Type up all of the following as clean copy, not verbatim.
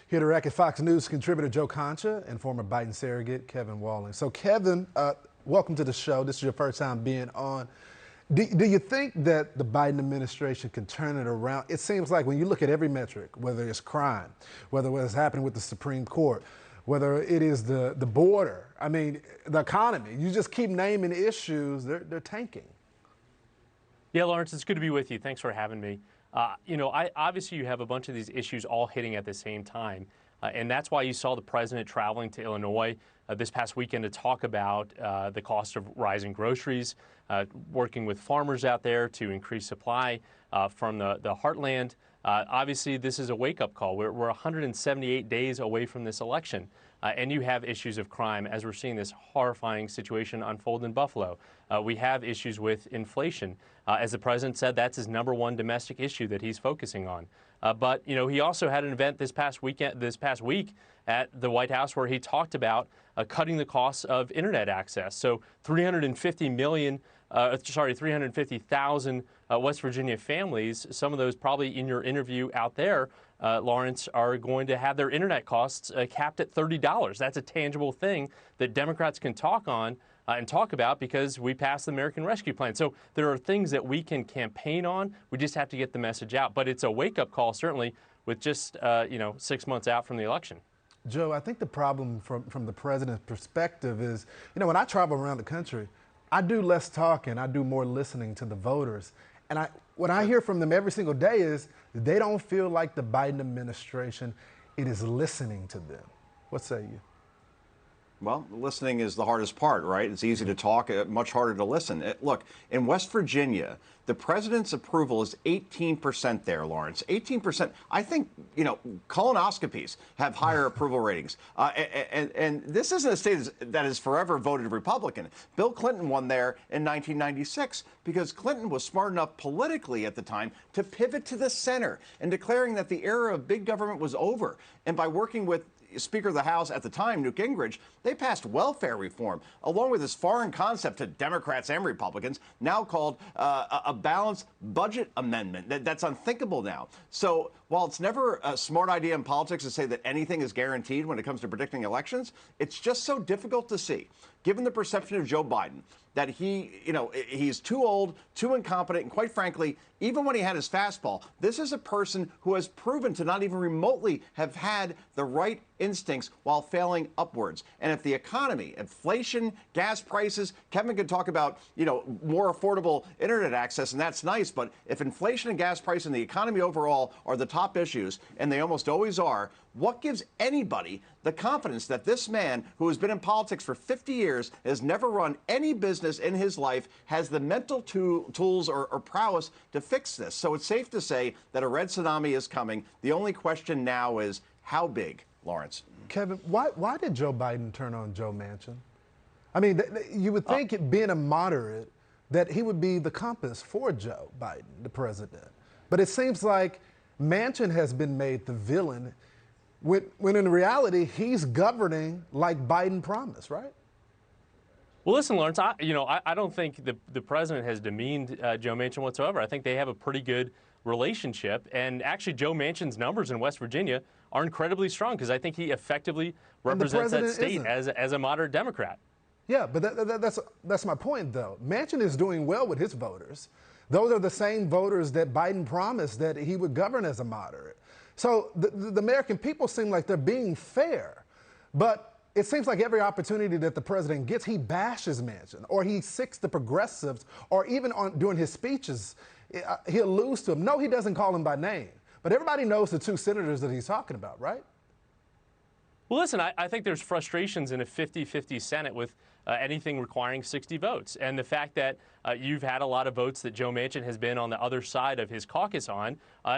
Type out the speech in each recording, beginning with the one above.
Here to record Fox News contributor Joe Concha and former Biden surrogate Kevin Walling. So Kevin, welcome to the show. This is your first time being on. Do you think that the Biden administration can turn it around? It seems like when you look at every metric, whether it's crime, whether it's happening with the Supreme Court, whether it is the border, I mean, the economy, you just keep naming issues, they're tanking. Yeah, Lawrence, it's good to be with you. Thanks for having me. Obviously you have a bunch of these issues all hitting at the same time, and that's why you saw the president traveling to Illinois this past weekend to talk about the cost of rising groceries, working with farmers out there to increase supply from the heartland. Obviously, this is a wake-up call. We're 178 days away from this election, and you have issues of crime as we're seeing this horrifying situation unfold in Buffalo. We have issues with inflation. As the president said, that's his #1 domestic issue that he's focusing on. But he also had an event this past week at the White House where he talked about cutting the costs of internet access. So 350,000 West Virginia families, some of those probably in your interview out there, Lawrence, are going to have their internet costs capped at $30. That's a tangible thing that Democrats can talk on and talk about because we passed the American Rescue Plan. So there are things that we can campaign on. We just have to get the message out. But it's a wake-up call, certainly, with just 6 months out from the election. Joe, I think the problem from the president's perspective is, when I travel around the country, I do less talking, I do more listening to the voters. And what I hear from them every single day is they don't feel like the Biden administration is listening to them. What say you? Well, listening is the hardest part, right? It's easy to talk, much harder to listen. Look, in West Virginia, the president's approval is 18% there, Lawrence. 18%. I think, colonoscopies have higher approval ratings. And this isn't a state that has forever voted Republican. Bill Clinton won there in 1996 because Clinton was smart enough politically at the time to pivot to the center and declaring that the era of big government was over. And by working with Speaker of the House at the time, Newt Gingrich, they passed welfare reform, along with this foreign concept to Democrats and Republicans, now called a balanced budget amendment. That's unthinkable now. So while it's never a smart idea in politics to say that anything is guaranteed when it comes to predicting elections, it's just so difficult to see, given the perception of Joe Biden, that he's too old, too incompetent, and quite frankly, even when he had his fastball, this is a person who has proven to not even remotely have had the right instincts while failing upwards. And if the economy, inflation, gas prices, Kevin could talk about, more affordable internet access, and that's nice, but if inflation and gas prices and the economy overall are the top issues, and they almost always are, what gives anybody the confidence that this man, who has been in politics for 50 years, has never run any business in his life, has the mental tools or prowess to fix this? So it's safe to say that a red tsunami is coming. The only question now is how big, Lawrence? Kevin, why did Joe Biden turn on Joe Manchin? I mean, you would think being a moderate that he would be the compass for Joe Biden, the president. But it seems like Manchin has been made the villain when in reality, he's governing like Biden promised, right? Well, listen, Lawrence, I don't think the president has demeaned Joe Manchin whatsoever. I think they have a pretty good relationship. And actually, Joe Manchin's numbers in West Virginia are incredibly strong because I think he effectively represents that state as a moderate Democrat. Yeah, but that's my point, though. Manchin is doing well with his voters. Those are the same voters that Biden promised that he would govern as a moderate. So the American people seem like they're being fair, but it seems like every opportunity that the president gets, he bashes Manchin, or he sicks the progressives, or even during his speeches, he'll lose to him. No, he doesn't call him by name, but everybody knows the two senators that he's talking about, right? Well, listen, I think there's frustrations in a 50-50 Senate with anything requiring 60 votes. And the fact that you've had a lot of votes that Joe Manchin has been on the other side of his caucus on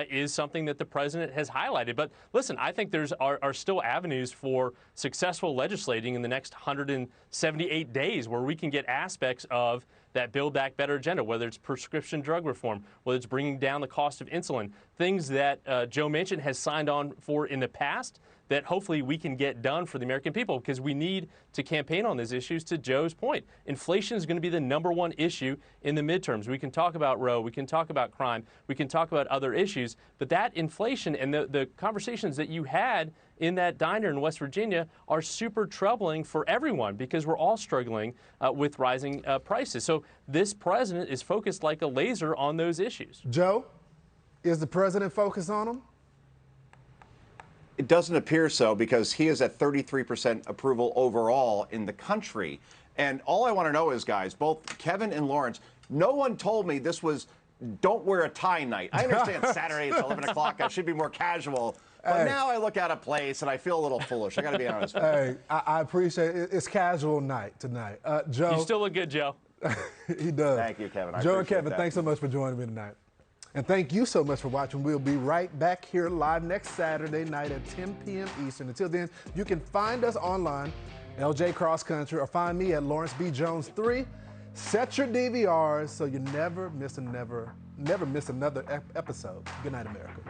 is something that the president has highlighted. But listen, I think there are still avenues for successful legislating in the next 178 days where we can get aspects of that Build Back Better agenda, whether it's prescription drug reform, whether it's bringing down the cost of insulin, things that Joe Manchin has signed on for in the past that hopefully we can get done for the American people, because we need to campaign on these issues. To Joe's point, inflation is going to be the #1 issue in the midterms. We can talk about Roe, we can talk about crime, we can talk about other issues, but that inflation and the conversations that you had in that diner in West Virginia are super troubling for everyone, because we're all struggling with rising prices. So this president is focused like a laser on those issues. Joe, is the president focused on them? It doesn't appear so, because he is at 33% approval overall in the country. And all I want to know is, guys, both Kevin and Lawrence, no one told me this was don't wear a tie night. I understand Saturday it's 11 o'clock. I should be more casual. But now I look out of place and I feel a little foolish. I got to be honest with you. Hey, I appreciate it. It's casual night tonight. Joe. You still look good, Joe. He does. Thank you, Kevin. Joe and Kevin, thanks so much for joining me tonight. And thank you so much for watching. We'll be right back here live next Saturday night at 10 p.m. Eastern. Until then, you can find us online, LJ Cross Country, or find me at Lawrence B. Jones 3. Set your DVRs so you never miss another episode. Good night, America.